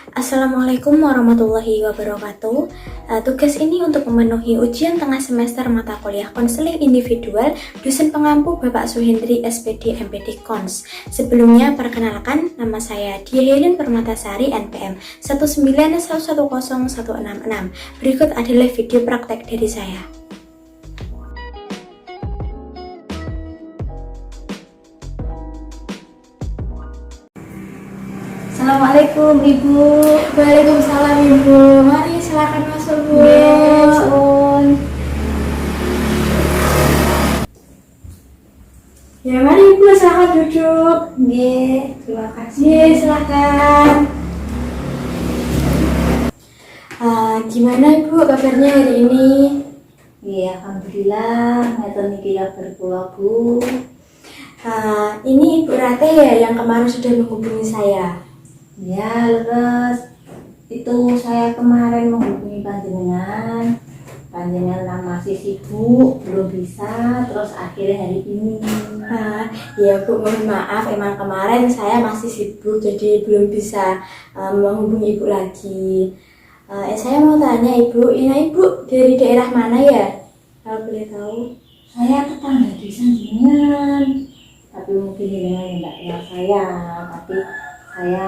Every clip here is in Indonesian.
Assalamualaikum warahmatullahi wabarakatuh. Tugas ini untuk memenuhi ujian tengah semester mata kuliah konseling individual dosen pengampu Bapak Suhendri SPD MPD Kons. Sebelumnya perkenalkan, nama saya Dia Helin Permatasari NPM 1910166. Berikut adalah video praktek dari saya. Assalamualaikum Ibu. Waalaikumsalam Ibu. Mari silakan masuk Bu. Yes, on. Ya mari Ibu silakan duduk. Terima kasih. Yes, silakan. Gimana Ibu kabarnya hari ini? Alhamdulillah, ngeten niki kabar kula Bu. Ini Ibu Rate ya yang kemarin sudah menghubungi saya. Ya, leres. Itu saya kemarin menghubungi panjenengan. Panjenengan masih sibuk, belum bisa, terus akhirnya hari ini. Ya Bu, mohon maaf, emang kemarin saya masih sibuk jadi belum bisa menghubungi Ibu lagi. Saya mau tanya Ibu, ini Ibu dari daerah mana ya? Kalau boleh tahu. Saya tetangga desa jenengan. Tapi mungkin jenengan tidak kenal saya, tapi saya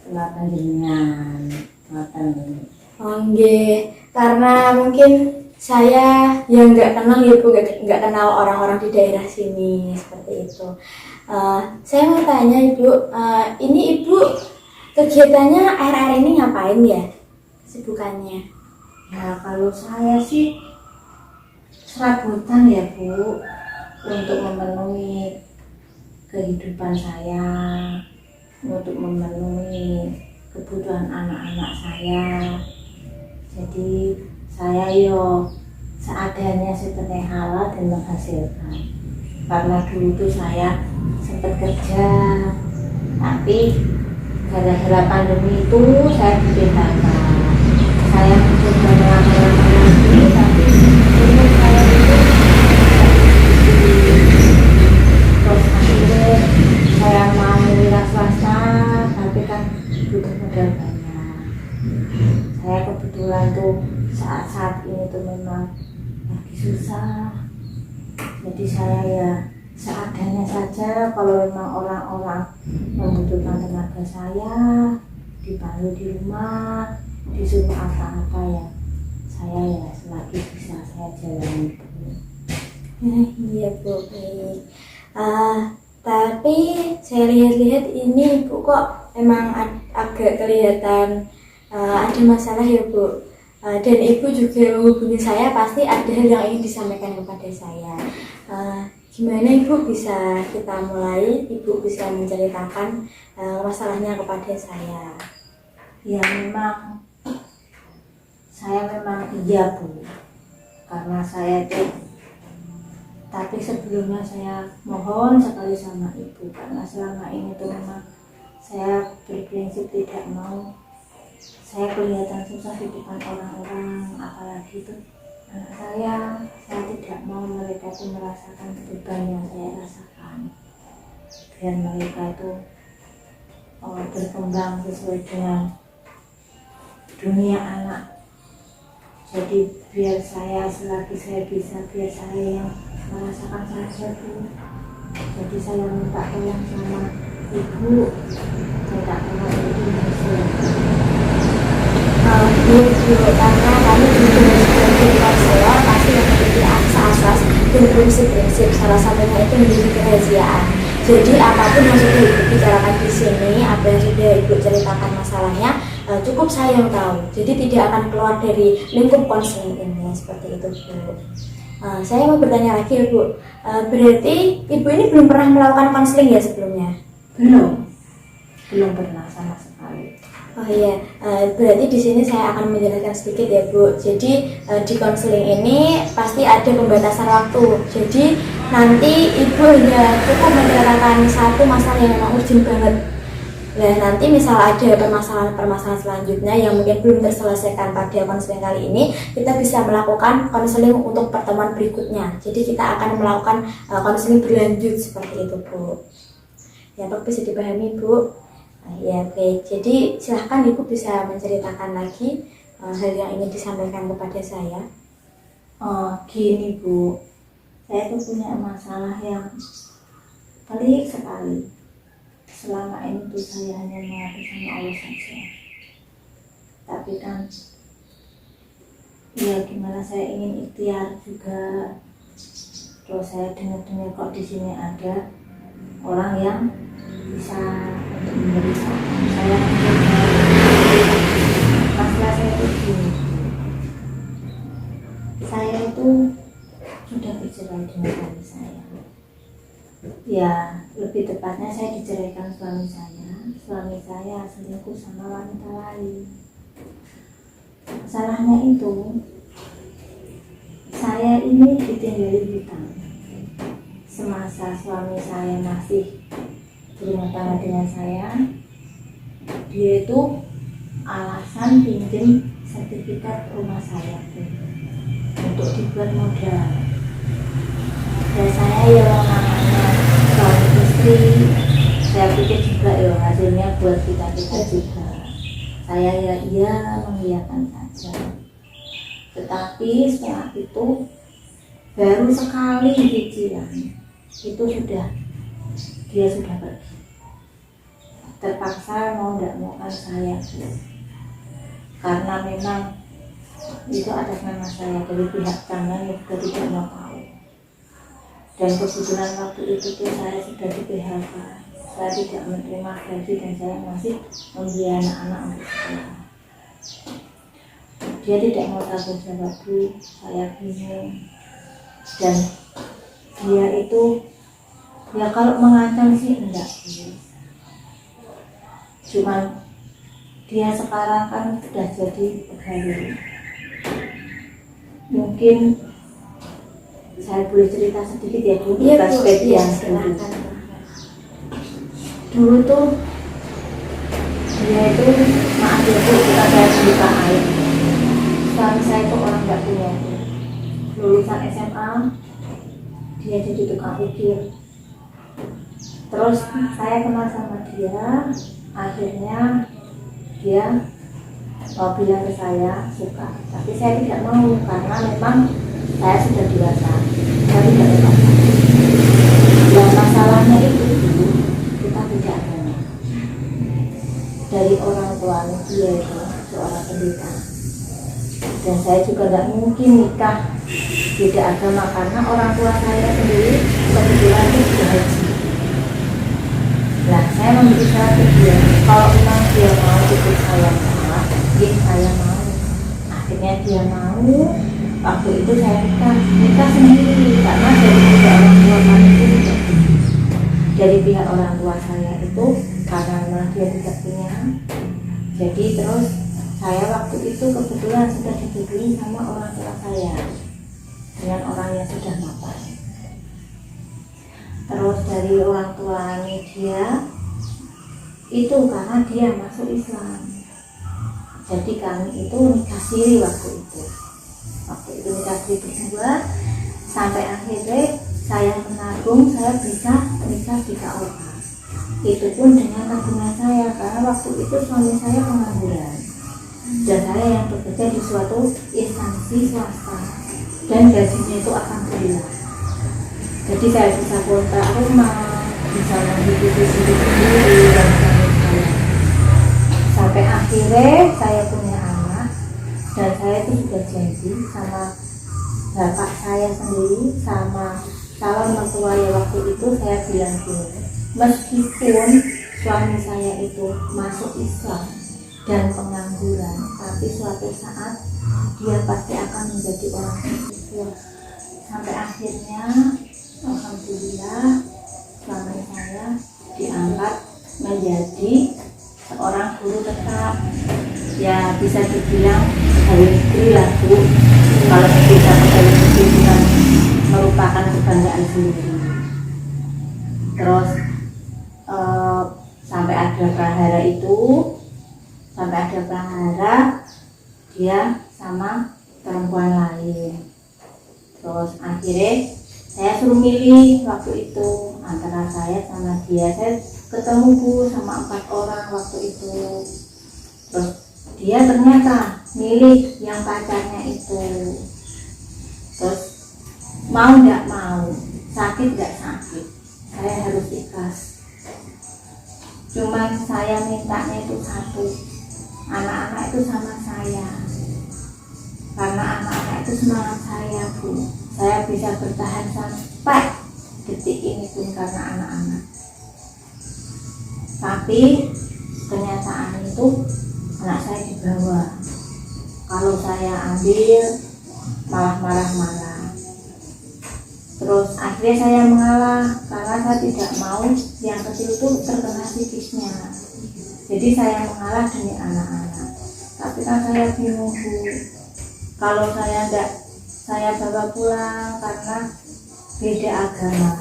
kenal panjenengan. Karena mungkin saya yang nggak kenal ya Bu, nggak kenal orang-orang di daerah sini seperti itu. Saya mau tanya Ibu, ini Ibu kegiatannya akhir-akhir ini ngapain ya? Kesibukannya? Ya kalau saya sih serabutan ya Bu, untuk memenuhi kehidupan saya, untuk memenuhi kebutuhan anak-anak saya. Jadi saya seadanya seperti halal dan menghasilkan. Karena dulu itu saya sempat kerja, tapi gara-gara pandemi itu saya di PHK. Saya mencoba melamar-lamar lagi, tapi umur saya itu terus akhirnya saya mau wira swasta, tapi kan butuh modal banyak. Saya kebetulan tuh saat ini tuh memang lagi susah, jadi saya ya seadanya saja. Kalau memang orang-orang membutuhkan tenaga saya, dibantu di rumah, disuruh apa-apa ya saya ya selagi bisa saya jalani. Iya Bu, baik. Tapi saya lihat-lihat ini Ibu kok emang agak kelihatan ada masalah ya Bu. Dan Ibu juga menghubungi saya pasti ada hal yang ingin disampaikan kepada saya. Gimana Ibu bisa kita mulai? Ibu bisa menceritakan masalahnya kepada saya. Ya memang saya iya Bu, karena saya itu, tapi sebelumnya saya mohon sekali sama Ibu, karena selama ini tuh memang saya berprinsip tidak mau saya kelihatan susah di depan orang-orang, apalagi itu anak saya tidak mau mereka itu merasakan beban yang saya rasakan, biar mereka itu berkembang sesuai dengan dunia anak. Jadi biar saya selagi saya bisa, biar saya yang merasakan saja Bu. Jadi saya minta tolong sama Ibu, minta tolong Ibu Karena kami juga sebagai konselor pasti memiliki asas-asas dan prinsip-prinsip, salah satunya itu menjadi kerahasiaan. Jadi apapun yang sudah Ibu bicarakan di sini, apa yang sudah Ibu ceritakan masalahnya, cukup saya yang tahu. Jadi tidak akan keluar dari lingkup konseling ini, seperti itu Bu. Saya mau bertanya lagi ya Bu, berarti Ibu ini belum pernah melakukan konseling ya sebelumnya? Belum pernah sama sekali. Oh iya, berarti di sini saya akan menjelaskan sedikit ya Bu. Jadi di konseling ini pasti ada pembatasan waktu. Jadi nanti Ibu hanya cukup menceritakan satu masalah yang memang urgent banget. Nah nanti misal ada permasalahan selanjutnya yang mungkin belum terselesaikan pada konseling kali ini, kita bisa melakukan konseling untuk pertemuan berikutnya. Jadi kita akan melakukan konseling berlanjut seperti itu Bu. Ya, bisa dipahami Bu. Ya, baik. Jadi silahkan Ibu bisa menceritakan lagi hal yang ingin disampaikan kepada saya. Oh, gini Bu, saya tuh punya masalah yang pelik sekali. Selama ini tuh saya hanya mengadu sama Allah saja. Tapi kan, ya gimana, saya ingin ikhtiar juga. Terus saya dengar-dengar kok di sini ada orang yang bisa untuk memberi saran. Saya masalah saya itu gini. Saya itu sudah bercerai dengan suami saya. Ya, lebih tepatnya saya diceraikan suami saya. Suami saya selingkuh sama wanita lain. Masalahnya itu, saya ini ditinggali hutang. Semasa suami saya masih berumah tangga dengan saya, dia itu alasan pinjam sertifikat rumah saya untuk dibuat modal. Dan saya ya namanya suami istri, saya pikir juga ya hasilnya buat kita juga. Saya ya iya mengiyakan saja. Tetapi setelah itu baru sekali cicilan itu dia sudah pergi. Terpaksa mau tidak mau kan saya, karena memang itu atas nama saya, dari pihak tangan yang juga tidak mau tahu. Dan kebetulan waktu itu tuh saya sudah di PHK, saya tidak menerima gaji dan saya masih membiayai anak-anak untuk sekolah. Dia tidak mau tanggung jawab Bu, saya bingung. Dan dia itu ya kalau mengancam sih enggak Bu. Cuman dia sekarang kan sudah jadi pegawai. Mungkin saya boleh cerita sedikit ya Bu, flashback yang dulu. Dulu tuh dia itu, maaf ya Bu, kita saya buka air. Suami saya itu orang nggak punya Bu. Lulusan SMA, dia jadi tukang ukir. Terus saya kenal sama dia, akhirnya dia mau bilang ke saya suka, tapi saya tidak mau karena memang saya sudah dewasa, saya tidak dewasa. Dan masalahnya itu dulu kita tidak agama. Dari orang tuanya dia itu seorang pendeta, dan saya juga tidak mungkin nikah beda agama karena orang tua saya sendiri kebetulan itu sudah haji. Nah, saya memberi syarat ke dia, kalau memang dia mau ikut saya sama, saya mau. Akhirnya dia mau. Waktu itu saya nikah sendiri karena dari pihak orang tua saya itu tidak punya. Dari pihak orang tua saya itu karena memang dia tidak punya. Jadi terus saya waktu itu kebetulan sudah dijodohin sama orang tua saya dengan orang yang sudah mapan. Terus dari orang tuanya dia itu karena dia masuk Islam, jadi kami itu nikah siri waktu itu nikah siri berdua, sampai akhirnya saya menabung, saya bisa nikah di KUA. Itu pun dengan tabungan saya, karena waktu itu suami saya pengangguran dan saya yang bekerja di suatu instansi swasta dan gajinya itu alhamdulillah. Jadi saya bisa kontrak rumah, bisa menghidupi sendiri dan saya. Sampai akhirnya saya punya anak dan saya itu sudah janji sama bapak saya sendiri, sama calon mertuanya waktu itu saya bilang gini, meskipun suami saya itu masuk Islam dan pengangguran, tapi suatu saat dia pasti akan menjadi orang sukses. Sampai akhirnya alhamdulillah suami saya diangkat menjadi seorang guru tetap, ya bisa dibilang pegawai negeri lah Bu. Kalau kita pegawai negeri bukan merupakan kebanggaan sendiri. Terus sampai ada prahara dia sama perempuan lain. Terus akhirnya saya suruh milih waktu itu antara saya sama dia. Saya ketemu Bu sama 4 orang waktu itu. Terus dia ternyata milih yang pacarnya itu. Terus mau nggak mau, sakit nggak sakit, saya harus ikhlas. Cuman saya mintanya itu satu, anak-anak itu sama saya. Karena anak-anak itu semangat saya Bu, saya bisa bertahan sampai detik ini pun karena anak-anak. Tapi kenyataan itu anak saya dibawa. Kalau saya ambil malah marah-marah. Terus akhirnya saya mengalah karena saya tidak mau yang kecil itu terkena psikisnya. Jadi saya mengalah demi anak-anak. Tapi kan saya bingung Bu, kalau saya bawa pulang karena beda agama.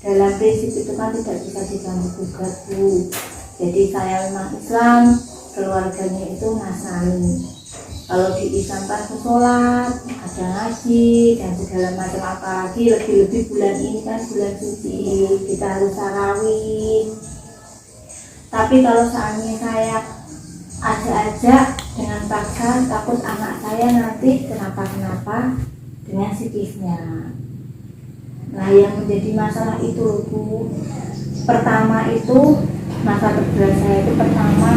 Dalam prinsip itu kan tidak bisa diganggu gugat Bu. Jadi saya memang Islam, keluarganya itu Nasrani. Kalau di Islam kan sholat, ada ngaji dan segala macam, apalagi lebih-lebih bulan ini kan bulan suci, kita harus tarawih. Tapi kalau seandainya saya ajak-ajak dengan paksa, takut anak saya nanti kenapa-kenapa dengan psikisnya. Nah yang menjadi masalah itu Bu, pertama itu masa terberat saya itu pertama,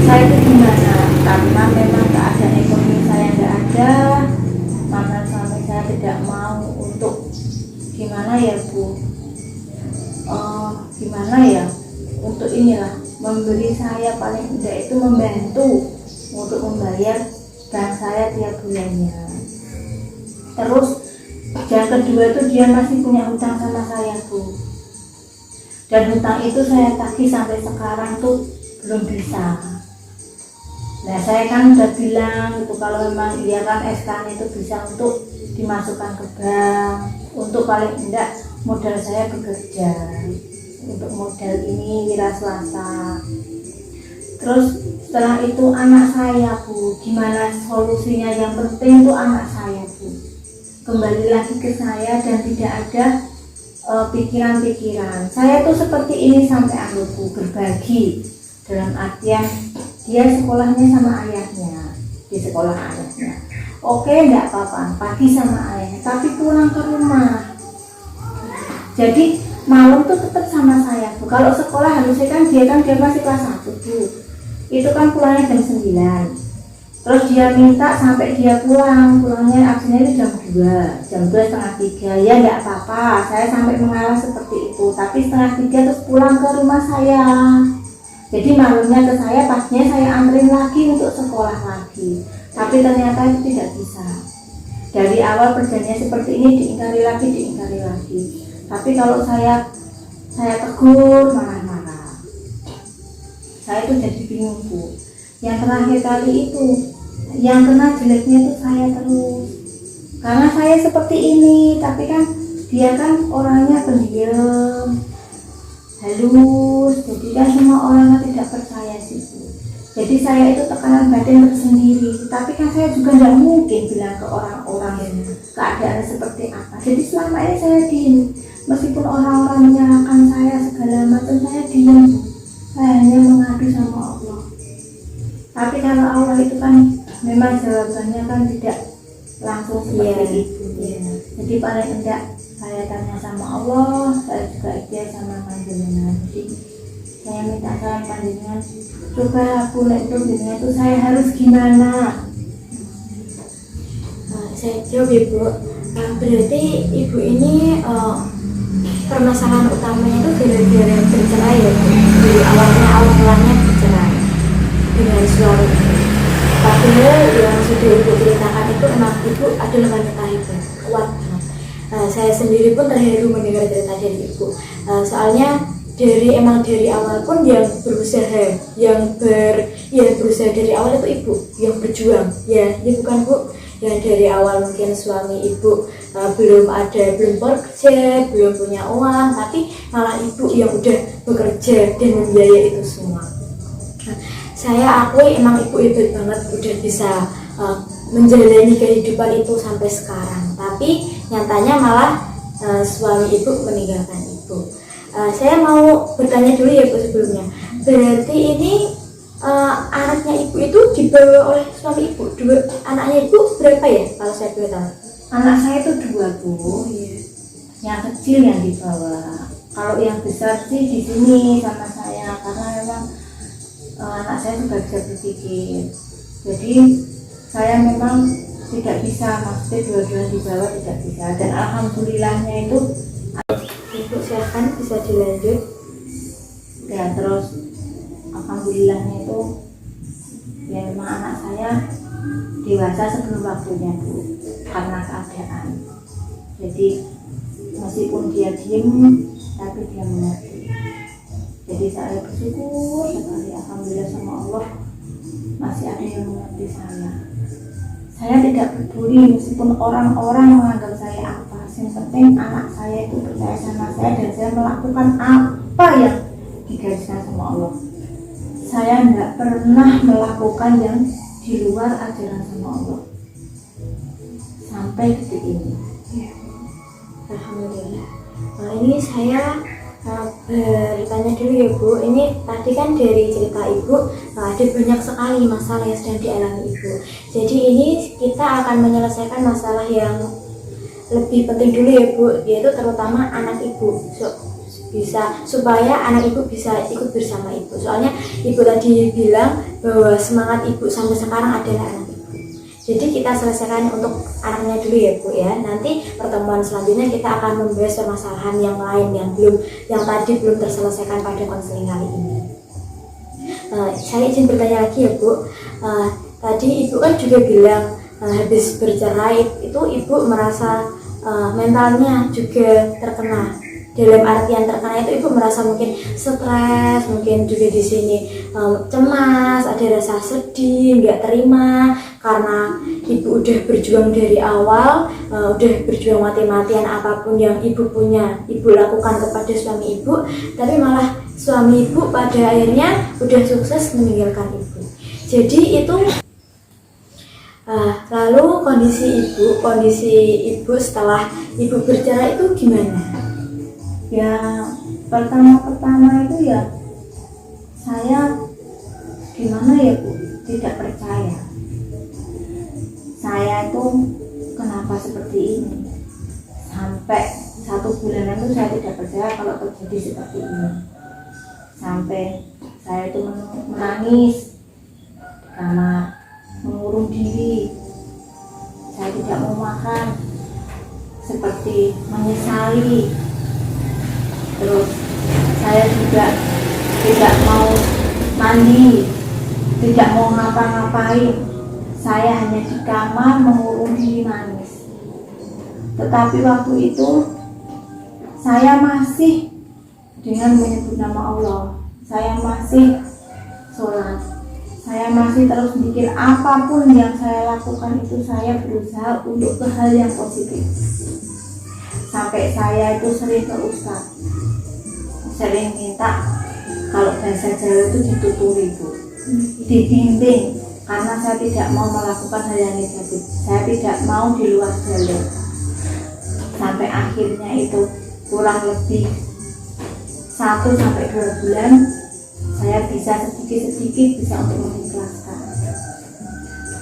saya itu gimana, karena memang keadaan ekonomi saya tidak ada, mantan suami saya tidak mau untuk gimana ya Bu, gimana ya, untuk inilah memberi saya, paling tidak itu membantu untuk membayar bank saya tiap bulannya. Terus yang kedua itu dia masih punya hutang sama saya Bu, dan hutang itu saya tagih sampai sekarang tuh belum bisa. Nah saya kan udah bilang itu kalau memang iya kan SK-nya itu bisa untuk dimasukkan ke bank, untuk paling enggak modal saya bekerja, untuk modal ini wira swasta. Terus setelah itu anak saya Bu, gimana solusinya, yang penting itu anak saya Bu kembali lagi ke saya dan tidak ada pikiran-pikiran. Saya tuh seperti ini sampai Bu, berbagi dalam artian dia sekolahnya sama ayahnya, di sekolah ayahnya. Oke, enggak apa-apa, pagi sama ayahnya, tapi pulang ke rumah. Jadi malam tuh tetap sama saya Bu. Kalau sekolah harusnya kan dia masih kelas 1 Bu. Itu kan pulangnya jam 9. Terus dia minta sampai dia pulangnya absennya itu jam 2, jam 2 setengah 3. Ya enggak apa-apa, saya sampai mengalah seperti itu. Tapi setengah 3 terus pulang ke rumah saya. Jadi malamnya ke saya, paginya saya anterin lagi untuk sekolah lagi. Tapi ternyata itu tidak bisa. Dari awal perjanjian seperti ini diingkari lagi. Tapi kalau saya tegur marah-marah. Saya itu jadi bingung Bu. Yang terakhir kali itu, yang kena jeleknya itu saya terus. Karena saya seperti ini, tapi kan dia kan orangnya pendiam, halus, jadi kan semua orang tidak percaya sih Bu. Jadi saya itu tekanan batin tersendiri, tapi kan saya juga tidak mungkin bilang ke orang-orang keadaan seperti apa. Jadi selama ini saya diem, meskipun orang-orang menyalahkan saya segala macam, saya diem Bu. Saya hanya mengadu sama Allah. Tapi kalau Allah itu kan memang jawabannya kan tidak langsung seperti itu. Jadi paling enggak saya tanya sama Allah, saya juga ikhtiar sama panjenengan. Jadi saya minta saran panjenengan, coba aku itu jenengan itu saya harus gimana? Saya jawab Ibu. Berarti Ibu ini permasalahan utamanya itu gara-gara bercerai ya Bu. Dari awalnya bercerai dengan suami. Padahal yang sudah Ibu ceritakan itu memang Ibu adalah wanita hebat, kuat banget. Saya sendiri pun terharu mendengar cerita dari Ibu. Soalnya dari awal pun yang berusaha, berusaha dari awal itu Ibu yang berjuang. Ya bukan Bu. Yang dari awal mungkin suami Ibu belum bekerja, belum punya uang, tapi malah Ibu yang udah bekerja dan membiayai itu semua. Saya akui emang Ibu hebat banget, udah bisa menjalani kehidupan itu sampai sekarang. Tapi nyatanya malah suami Ibu meninggalkan Ibu. Saya mau bertanya dulu ya Bu sebelumnya. Berarti ini anaknya Ibu itu dibawa oleh suami Ibu. Anaknya Ibu berapa ya kalau saya boleh tahu? Anak saya itu 2 Bu. Oh iya. Yang kecil yang dibawa. Kalau yang besar sih di sini sama saya karena memang anak saya sudah bisa berpikir. Jadi saya memang tidak bisa, maksudnya dua-dua dibawa tidak bisa. Dan alhamdulillahnya itu Ibu silahkan bisa dilanjut. ya, terus alhamdulillahnya itu ya memang anak saya dewasa sebelum waktunya Bu, karena keadaan. Jadi meskipun dia diem tapi dia mengerti. Jadi saya bersyukur sekali, alhamdulillah sama Allah masih ada yang mengerti saya. Saya tidak peduli meskipun orang-orang menganggap saya apa, yang penting anak saya itu percaya sama saya dan saya melakukan apa yang digariskan sama Allah. Saya tidak pernah melakukan yang di luar ajaran sama Allah sampai detik ini. Alhamdulillah. Nah, ini saya bertanya dulu ya Bu. Ini tadi kan dari cerita Ibu ada banyak sekali masalah yang sedang dialami Ibu. Jadi ini kita akan menyelesaikan masalah yang lebih penting dulu ya Bu, yaitu terutama anak Ibu. Supaya anak Ibu bisa ikut bersama Ibu. Soalnya Ibu tadi bilang bahwa semangat Ibu sampai sekarang adalah anak Ibu. Jadi kita selesaikan untuk anaknya dulu ya Bu ya. Nanti pertemuan selanjutnya kita akan membahas permasalahan yang lain yang tadi belum terselesaikan pada konseling kali ini. Saya izin bertanya lagi ya Bu. Tadi Ibu kan juga bilang habis bercerai itu Ibu merasa mentalnya juga terkena. Dalam artian terkena itu Ibu merasa mungkin stres, mungkin juga di sini cemas, ada rasa sedih, nggak terima karena Ibu udah berjuang dari awal, udah berjuang mati-matian apapun yang Ibu punya, Ibu lakukan kepada suami Ibu, tapi malah suami Ibu pada akhirnya udah sukses meninggalkan Ibu. Jadi itu lalu kondisi Ibu setelah Ibu bercerai itu gimana? Ya pertama itu ya saya gimana ya Bu, tidak percaya. Saya itu kenapa seperti ini, sampai 1 bulan itu saya tidak percaya kalau terjadi seperti ini. Sampai saya itu menangis karena mengurung diri, saya tidak mau makan, seperti menyesali. Terus saya juga tidak mau mandi, tidak mau ngapa-ngapain. Saya hanya di kamar mengurung diri nangis. Tetapi waktu itu saya masih dengan menyebut nama Allah, saya masih sholat, saya masih terus mikir apapun yang saya lakukan itu saya berusaha untuk ke hal yang positif. Sampai saya itu sering ke Ustaz, sering minta kalau bahasa Jawa itu dituturi Bu, dibimbing, karena saya tidak mau melakukan hal yang negatif, saya tidak mau di luar jalur. Sampai akhirnya itu kurang lebih 1-2 bulan saya bisa sedikit-sedikit bisa untuk mengikhlaskan,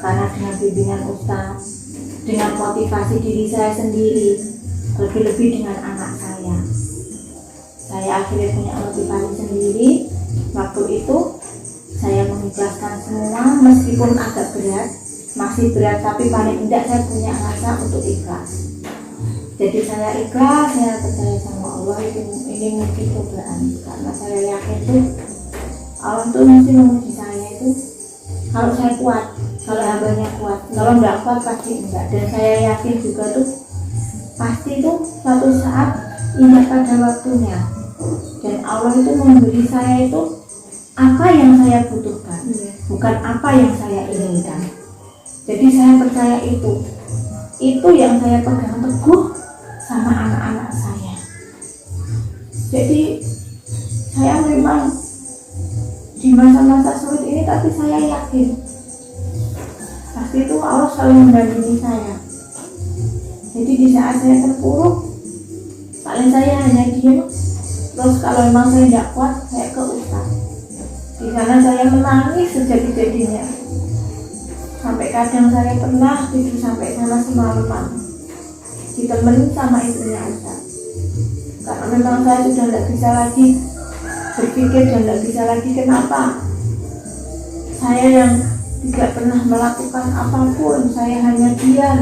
karena dengan bimbingan Ustaz, dengan motivasi diri saya sendiri, lebih-lebih dengan anak saya akhirnya punya motivasi sendiri. Waktu itu saya mengikhlaskan semua, meskipun agak berat, masih berat, tapi paling tidak saya punya rasa untuk ikhlas. Jadi saya ikhlas, saya percaya sama Allah, ini mungkin cobaan, karena saya yakin tuh Allah tuh masih menguji saya itu kalau saya kuat, kalau hambanya kuat, kalau enggak kuat pasti enggak. Dan saya yakin juga tuh pasti tuh suatu saat ingat pada waktunya, dan Allah itu memberi saya itu apa yang saya butuhkan, bukan apa yang saya inginkan. Jadi saya percaya itu yang saya pegang teguh sama anak-anak saya. Jadi saya memang di masa-masa sulit ini, tapi saya yakin pasti itu Allah selalu mendampingi saya. Jadi di saat saya terpuruk, paling saya hanya diam, Terus kalau memang saya tidak kuat, saya ke Ustadz. Di sana saya menangis sejadi-jadinya. Sampai kadang saya pernah tidur sampai sana semalaman, ditemenin sama ibunya Ustadz. Karena memang saya sudah tidak bisa lagi berpikir dan tidak bisa lagi kenapa saya yang tidak pernah melakukan apapun, saya hanya diam,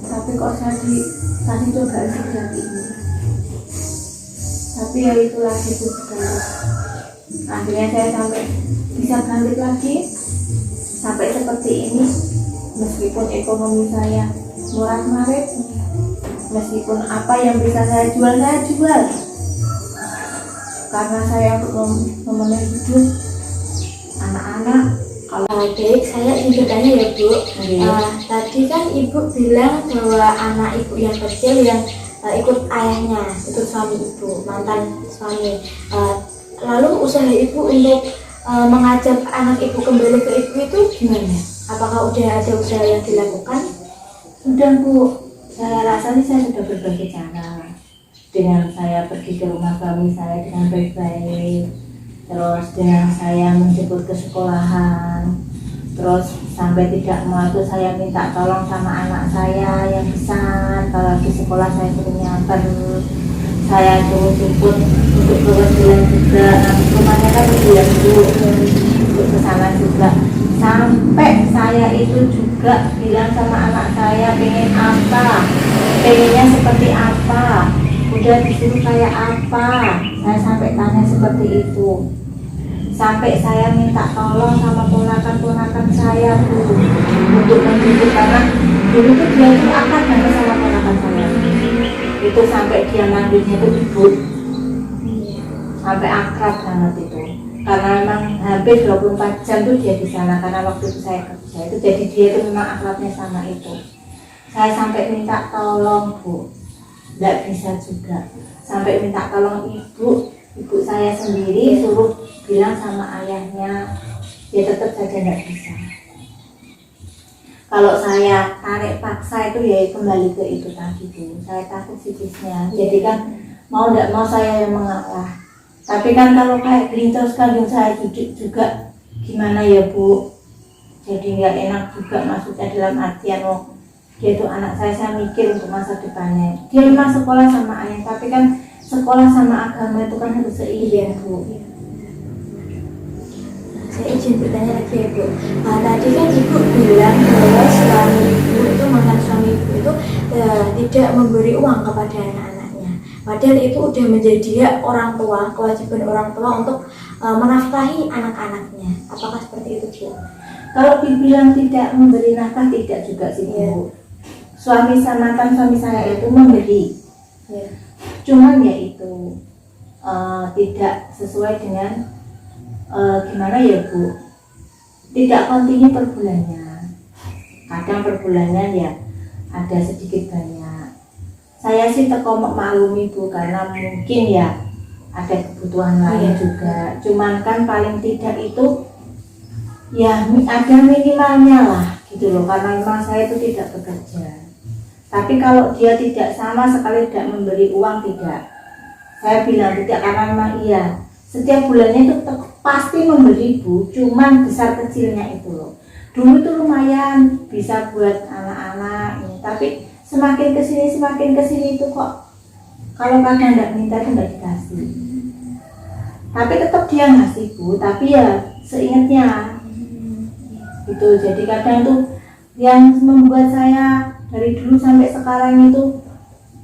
tapi kok saya dikasih cobaan seperti ini. Tapi ya itulah hidup sekali. Akhirnya saya sampai bisa bangkit lagi sampai seperti ini, meskipun ekonomi saya murah-marit, meskipun apa yang bisa saya jual karena saya untuk memenuhi hidup anak-anak. Baik, saya ingin bertanya ya Bu. Tadi kan Ibu bilang bahwa anak Ibu yang kecil yang ikut ayahnya, ikut suami Ibu, mantan suami. Lalu usaha Ibu untuk mengajak anak Ibu kembali ke Ibu itu gimana? Apakah udah ada usaha yang dilakukan? Sudah Bu, saya rasa saya sudah berbagai cara. Dengan saya pergi ke rumah suami saya dengan baik-baik, terus dengan saya menjemput ke sekolahan, terus sampai tidak mau itu saya minta tolong sama anak saya yang besar, kalau di sekolah saya suruh nyamper, saya suruh jemput untuk kewajiban juga. Rumahnya kan kemudian untuk ke sana juga. Sampai saya itu juga bilang sama anak saya pengen apa, pengennya seperti apa, udah disuruh kayak apa, saya sampai tanya seperti itu. Sampai saya minta tolong sama ponakan-ponakan saya dulu untuk menjemput, karena dulu tuh dia itu akan banget sama ponakan saya. Itu sampai dia manggilnya itu ibu, sampai akrab banget itu. Karena memang hampir 24 jam tuh dia di sana, karena waktu itu saya kerja itu, jadi dia itu memang akrabnya sama itu. Saya sampai minta tolong Bu, tidak bisa juga. Sampai minta tolong ibu saya sendiri suruh bilang sama ayahnya, dia tetap saja tidak bisa. Kalau saya tarik paksa itu ya kembali ke itu tadi Bu, saya takut psikisnya. Jadi kan mau tidak mau saya yang mengalah. Tapi kan kalau kayak gini terus kan saya juga gimana ya Bu, jadi nggak enak juga, maksudnya dalam artian dia itu anak saya mikir untuk masa depannya. Dia memang sekolah sama ayah, tapi kan sekolah sama agama itu kan harus seiring Bu. Saya izin bertanya lagi ya Bu. Tadi kan Ibu bilang bahwa suami Ibu itu, mantan suami Ibu itu tidak memberi uang kepada anak-anaknya. Padahal itu udah menjadi hak orang tua, kewajiban orang tua untuk menafkahi anak-anaknya. Apakah seperti itu Bu? Kalau dibilang tidak memberi nafkah, tidak juga sih Bu. Mantan suami saya itu memberi, cuman ya itu tidak sesuai dengan gimana ya Bu, tidak kontinu per bulannya. Kadang per bulannya ya ada sedikit banyak. Saya sih maklumi Bu, karena mungkin ya ada kebutuhan lain juga. Cuman kan paling tidak itu ya ada minimalnya lah gitu loh, karena memang saya itu tidak bekerja. Tapi kalau dia tidak sama sekali tidak memberi uang, tidak, saya bilang tidak, karena memang iya setiap bulannya itu pasti memberi Bu, cuman besar kecilnya itu loh. Dulu tuh lumayan bisa buat anak-anak ini, tapi semakin kesini itu kok kalau kadang tidak minta itu tidak dikasih. Tapi tetap dia ngasih Bu, tapi ya seingatnya itu. Jadi kadang tuh yang membuat saya dari dulu sampai sekarang itu,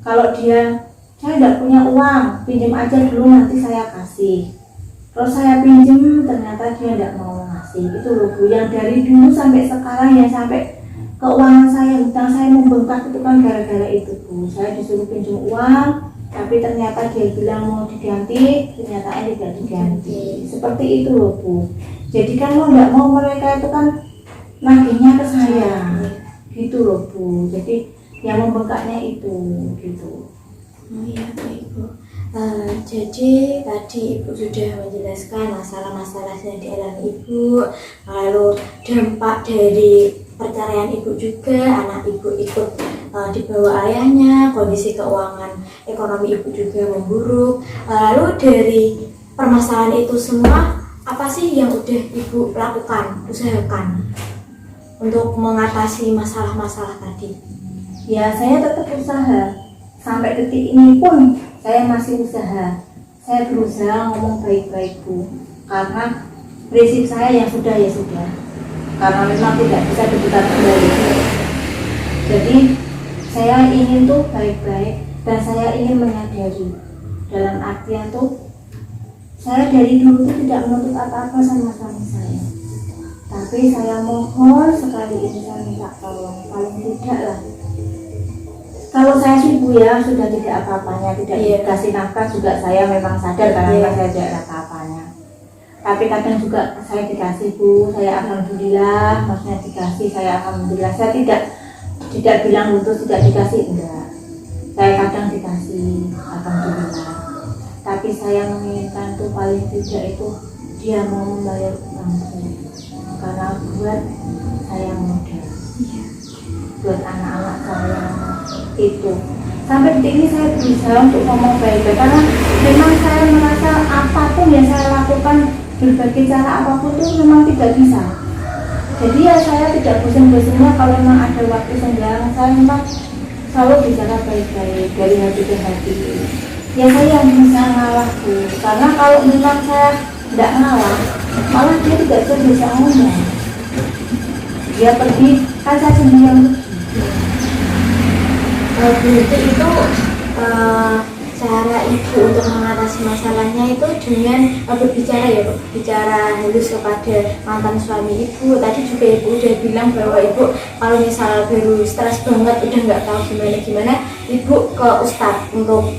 kalau saya tidak punya uang, pinjam aja dulu nanti saya kasih. Terus saya pinjam, ternyata dia tidak mau ngasih. Itu loh Bu, yang dari dulu sampai sekarang ya, sampai keuangan saya, hutang saya membengkak itu kan gara-gara itu Bu. Saya disuruh pinjam uang, tapi ternyata dia bilang mau diganti, ternyata tidak diganti. Seperti itu loh Bu. Jadi kan mau tidak mau mereka itu kan nagihnya ke saya, gitu loh Bu. Jadi yang membengkaknya itu gitu. Oh iya baik Bu. Jadi tadi Ibu sudah menjelaskan masalah-masalah yang dialami Ibu, lalu dampak dari perceraian Ibu juga, anak Ibu ikut di bawah ayahnya, kondisi keuangan ekonomi ibu juga memburuk. Lalu dari permasalahan itu semua, apa sih yang udah ibu lakukan, usahakan untuk mengatasi masalah-masalah tadi? Ya, saya tetap usaha. Sampai detik ini pun saya masih usaha. Saya berusaha ngomong baik-baik, Bu. Karena prinsip saya yang sudah ya sudah. Karena memang tidak bisa diputar kembali. Jadi saya ingin tuh baik-baik dan saya ingin menyadari. Dalam artian tuh saya dari dulu tuh tidak menuntut apa-apa sama suami saya. Tapi saya mohon sekali ini, saya minta tolong, paling tidak lah. Kalau saya sih Bu ya sudah tidak apa-apanya, tidak dikasih nafkah juga saya memang sadar karena saya tidak ada apa-apanya. Tapi kadang juga saya dikasih Bu, saya alhamdulillah, maksudnya dikasih, saya alhamdulillah. Saya tidak bilang lutut tidak dikasih, enggak. Saya kadang dikasih, alhamdulillah. Tapi saya menginginkan tuh paling tidak itu dia mau membayar utangku, karena buat saya modal, buat anak-anak saya itu. Sampai detik ini saya berusaha untuk ngomong baik-baik karena memang saya merasa apapun yang saya lakukan, berbagai cara apapun itu memang tidak bisa. Jadi ya saya tidak bosan-bosannya kalau memang ada waktu senggang, saya memang selalu bicara baik-baik dari hati ke hati. Ya saya bisa ngalah Bu, karena kalau memang saya tidak ngalah, malah dia tidak bisa ngomong. Dia pergi, kan saya sendiri yang berarti itu cara ibu untuk mengatasi masalahnya itu dengan berbicara ya Bu, bicara halus kepada mantan suami ibu. Tadi juga ibu udah bilang bahwa ibu kalau misal baru stres banget udah nggak tahu gimana ibu ke ustadz untuk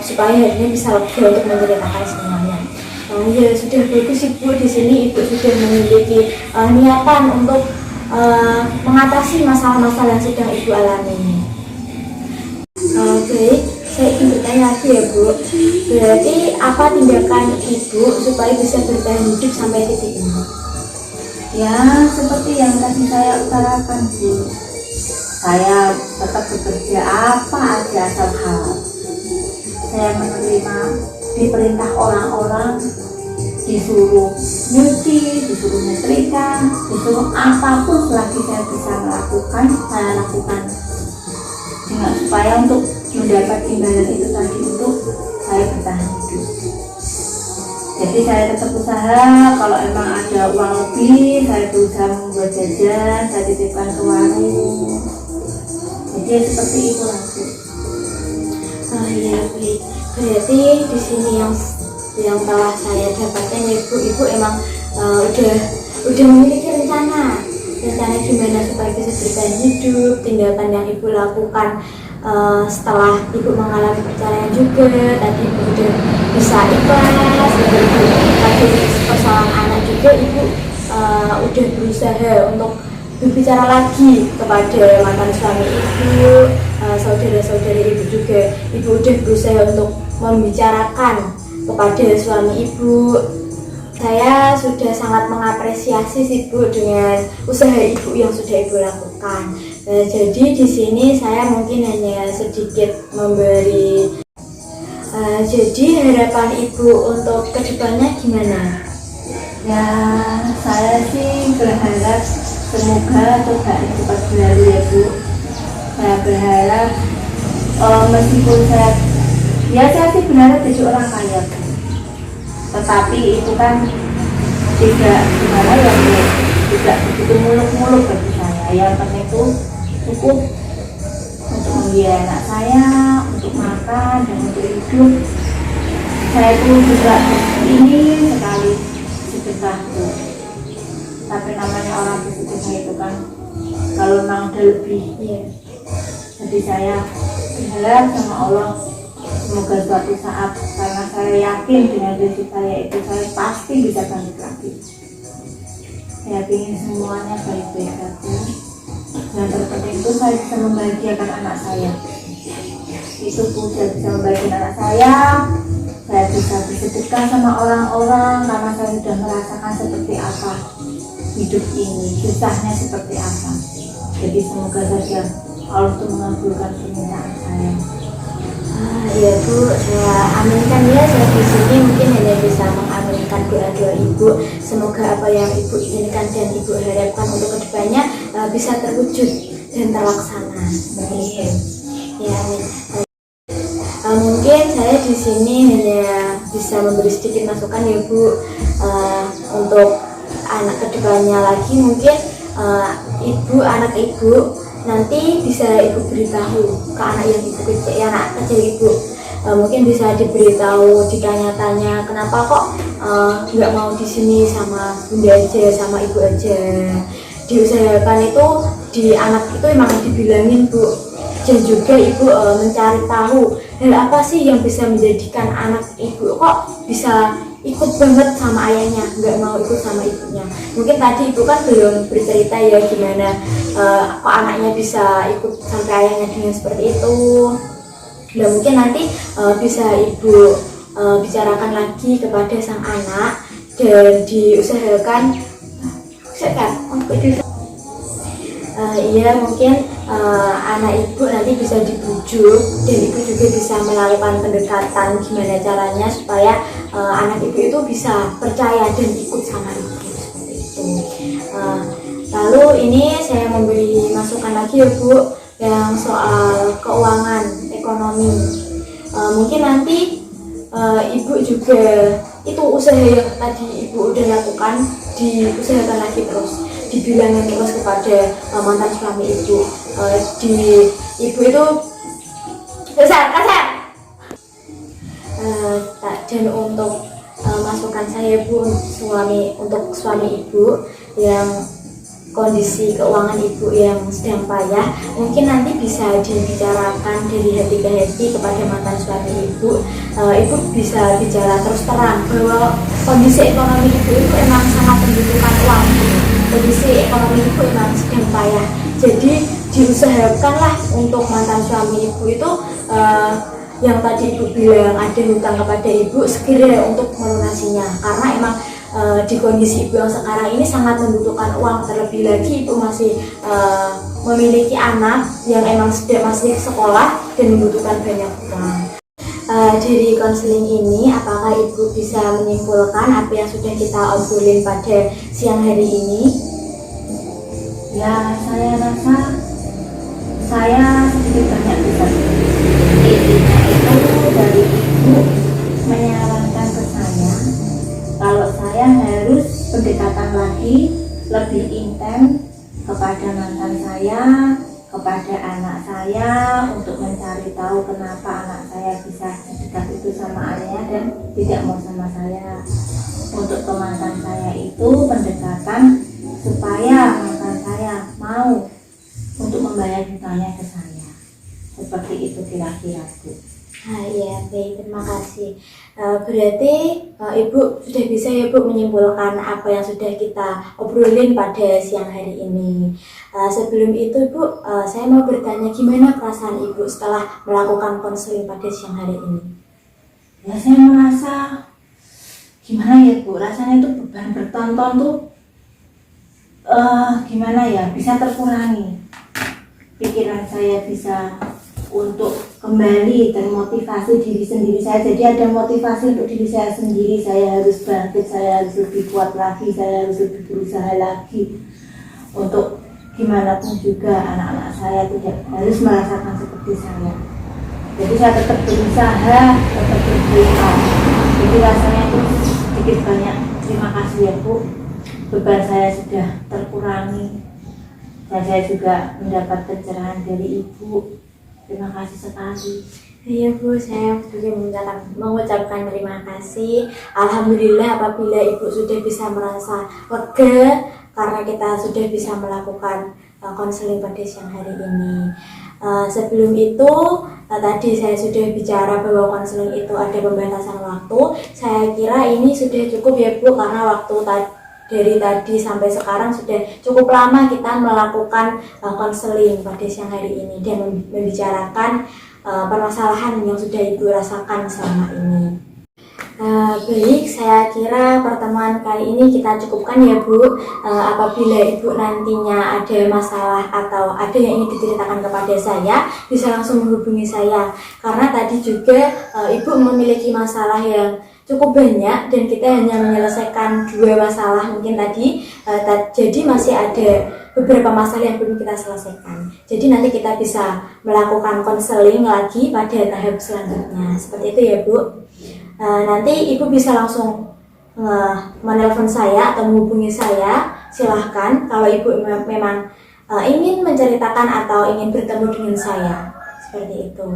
supaya akhirnya bisa lega untuk menceritakan semuanya. Ya sudah bagus ibu, di sini ibu sudah memiliki niatan untuk mengatasi masalah-masalah yang sedang ibu alami. Baik, saya ingin bertanya lagi ya Bu, berarti apa tindakan ibu supaya bisa bertahan hidup sampai titik ini? ya seperti yang tadi saya utarakan Bu, saya tetap bekerja apa aja asal halal. Saya menerima diperintah orang-orang, disuruh nyuci, disuruh nyetrika, disuruh apapun selagi saya bisa melakukan, saya lakukan. Dengan supaya untuk mendapat imbalan itu tadi untuk saya bertahan hidup. Jadi saya tetap usaha, kalau emang ada uang lebih, saya berusaha membuat jajan, saya titipkan ke warung. Jadi ya seperti itu lah Bu. Oh iya baik, berarti di sini yang telah saya dapatkan ya Bu, ibu emang udah memiliki rencana gimana supaya bisa bertahan hidup, tindakan yang ibu lakukan setelah ibu mengalami perceraian juga, tadi ibu udah bisa ikhlas, ibu tadi persoalan anak juga ibu udah berusaha untuk berbicara lagi kepada mantan suami ibu, saudara-saudari ibu juga, ibu udah berusaha untuk membicarakan kepada suami ibu. Saya sudah sangat mengapresiasi sih Bu dengan usaha ibu yang sudah ibu lakukan. Jadi di sini saya mungkin hanya sedikit memberi. Jadi harapan ibu untuk kedepannya gimana? Ya saya sih berharap semoga cobaan cepat berlalu ya Bu. Saya berharap meskipun saya sih berharap jadi orang kaya Bu. Tetapi itu kan tidak gimana ya Bu, tidak begitu muluk-muluk bagi saya. Yang penting itu cukup untuk membiayai anak saya, untuk makan dan untuk hidup. Saya itu juga ingin sekali sedekah Bu. Tapi namanya orang bersedekah itu kan kalau memang udah lebih ya. Jadi saya berharap sama Allah semoga suatu saat, karena saya yakin dengan rezeki saya itu saya pasti bisa bangkit lagi. Saya ingin semuanya baik-baik saja. Yang terpenting itu saya bisa membahagiakan anak saya. Itu Bu, saya bisa membahagiakan anak saya bisa bersedekah sama orang-orang karena saya sudah merasakan seperti apa hidup ini, susahnya seperti apa. Jadi semoga saja Allah tuh mengabulkan permintaan saya. Iya Bu, saya aminkan ya. Saya di sini mungkin hanya bisa mengaminkan doa-doa Ibu. Semoga apa yang Ibu inginkan dan Ibu harapkan untuk kedepannya bisa terwujud dan terlaksana. Begitu. Ya, amin. Mungkin saya di sini hanya bisa memberi sedikit masukan ya Bu, untuk anak kedepannya lagi. Mungkin anak ibu nanti bisa Ibu beritahu ke anak yang Ibu kecil, ya anak kecil Ibu. Mungkin bisa diberitahu, ditanya-tanya kenapa kok nggak mau di sini sama bunda aja, sama ibu aja. Diusahakan itu di anak itu emang dibilangin Bu, dan juga Ibu mencari tahu hal apa sih yang bisa menjadikan anak Ibu kok bisa ikut banget sama ayahnya, nggak mau ikut sama ibunya. Mungkin tadi Ibu kan belum bercerita ya gimana kok anaknya bisa ikut sampai ayahnya dengan seperti itu. Dan mungkin nanti bisa Ibu bicarakan lagi kepada sang anak dan diusahakan iya mungkin anak Ibu nanti bisa dibujuk dan Ibu juga bisa melakukan pendekatan gimana caranya supaya anak Ibu itu bisa percaya dan ikut sama Ibu seperti itu. Lalu ini saya memberi masukan lagi ya Bu, yang soal keuangan ekonomi. Mungkin nanti Ibu juga itu usaha yang tadi Ibu udah lakukan diusahakan lagi terus, dibilangin terus kepada mantan suami Ibu. Ibu itu kasar. Dan untuk masukan saya Bu, untuk suami Ibu yang kondisi keuangan Ibu yang sedang payah, mungkin nanti bisa dibicarakan dari hati ke hati kepada mantan suami Ibu. Ibu bisa bicara terus terang bahwa kondisi ekonomi Ibu itu emang sangat membutuhkan uang. Kondisi ekonomi Ibu emang sedang payah. Jadi diusahakanlah untuk mantan suami Ibu itu yang tadi Ibu bilang ada hutang kepada Ibu, segera untuk melunasinya, karena emang di kondisi Ibu yang sekarang ini sangat membutuhkan uang. Terlebih lagi Ibu masih memiliki anak yang emang masih sekolah dan membutuhkan banyak uang. Dari konseling ini, apakah Ibu bisa menyimpulkan apa yang sudah kita obrolin pada siang hari ini? Ya, saya rasa saya sedikit banyak bisa. Intinya itu dari Ibu menyarankan ke saya kalau saya harus pendekatan lagi lebih intens kepada mantan saya, kepada anak saya, untuk mencari tahu kenapa anak saya bisa sedekat itu sama ayahnya dan tidak mau sama saya. Untuk ke mantan saya itu pendekatan supaya mantan saya mau untuk membayar hutangnya ke saya. Seperti itu kira-kira Bu. Iya, baik, terima kasih. Berarti Ibu sudah bisa ya Bu menyimpulkan apa yang sudah kita obrolin pada siang hari ini. Sebelum itu Bu, saya mau bertanya gimana perasaan Ibu setelah melakukan konseling pada siang hari ini? Ya, saya merasa gimana ya Bu, rasanya itu beban bertonton tuh gimana ya, bisa terkurangi. Pikiran saya bisa untuk kembali termotivasi diri sendiri saya. Jadi ada motivasi untuk diri saya sendiri. Saya harus bangkit, saya harus lebih kuat lagi, saya harus lebih berusaha lagi untuk gimana pun juga anak-anak saya tidak harus merasakan seperti saya. Jadi saya tetap berusaha, tetap berdoa. Jadi rasanya itu sedikit banyak terima kasih ya Bu, beban saya sudah terkurangi dan saya juga mendapat pencerahan dari Ibu. Terima kasih sekali. Iya Bu, saya juga mengucapkan terima kasih. Alhamdulillah apabila Ibu sudah bisa merasa lega karena kita sudah bisa melakukan konseling pada siang hari ini. Sebelum itu tadi saya sudah bicara bahwa konseling itu ada pembatasan waktu. Saya kira ini sudah cukup ya Bu, karena waktu dari tadi sampai sekarang sudah cukup lama kita melakukan konseling pada siang hari ini dan membicarakan permasalahan yang sudah Ibu rasakan selama ini. Baik, saya kira pertemuan kali ini kita cukupkan ya Bu. Apabila Ibu nantinya ada masalah atau ada yang ingin diceritakan kepada saya, bisa langsung menghubungi saya. Karena tadi juga Ibu memiliki masalah yang cukup banyak dan kita hanya menyelesaikan 2 masalah mungkin tadi. Jadi masih ada beberapa masalah yang belum kita selesaikan. Jadi nanti kita bisa melakukan konseling lagi pada tahap selanjutnya. Seperti itu ya Bu. Nanti Ibu bisa langsung menelpon saya atau menghubungi saya. Silahkan kalau Ibu memang ingin menceritakan atau ingin bertemu dengan saya. Seperti itu.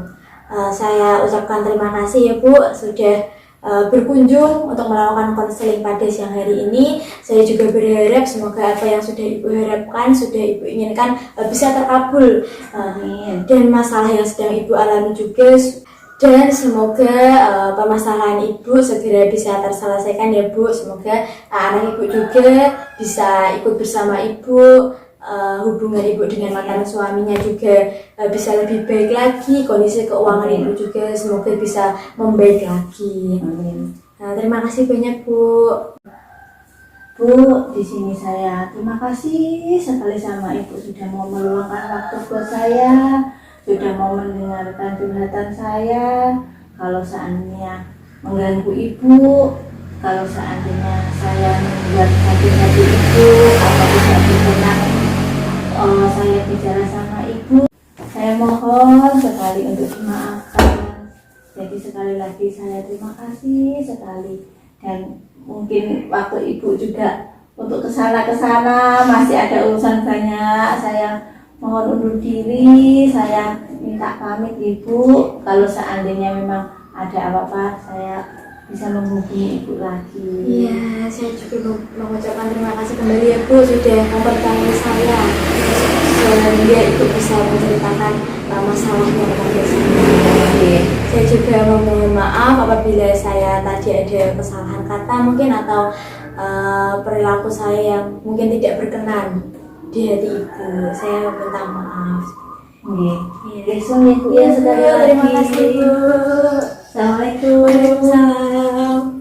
Saya ucapkan terima kasih ya Bu sudah berkunjung untuk melakukan konseling pada siang hari ini. Saya juga berharap semoga apa yang sudah Ibu harapkan, sudah Ibu inginkan bisa terkabul. Dan masalah yang sedang Ibu alami juga, dan semoga permasalahan Ibu segera bisa terselesaikan ya Bu. Semoga anak Ibu juga bisa ikut bersama Ibu. Hubungan Ibu dengan mantan suaminya juga bisa lebih baik lagi. Kondisi keuangan Ibu juga semoga bisa membaik lagi. Terima kasih banyak Bu. Bu, di sini saya terima kasih sekali sama Ibu sudah mau meluangkan waktu buat saya, sudah mau mendengarkan curhatan saya. Kalau seandainya mengganggu Ibu, kalau seandainya saya membuat hati Ibu atau tidak berkenan saya bicara sama Ibu, saya mohon sekali untuk dimaafkan. Jadi sekali lagi saya terima kasih sekali. Dan mungkin waktu Ibu juga untuk kesana masih ada urusan banyak, saya mohon undur diri. Saya minta pamit Ibu. Kalau seandainya memang ada apa-apa, saya bisa menghubungi Ibu lagi. Iya, saya juga mengucapkan terima kasih kembali ya Bu sudah mempercayai saya sehingga Ibu bisa menceritakan masalahnya kepada saya. Saya juga memohon maaf apabila saya tadi ada kesalahan kata mungkin atau perilaku saya yang mungkin tidak berkenan di hati Ibu. Saya minta maaf. Besok ya Bu ya, sekali lagi. Terima kasih Bu. Assalamualaikum. Waalaikumsalam.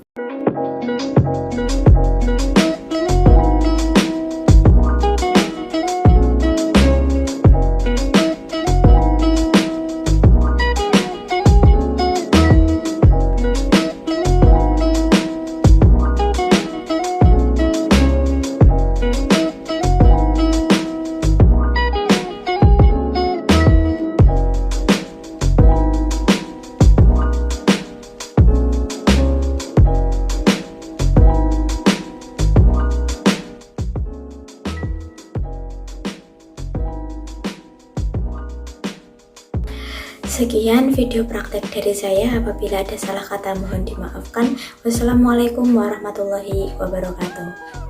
Sekian video praktek dari saya. Apabila ada salah kata mohon dimaafkan. Wassalamualaikum warahmatullahi wabarakatuh.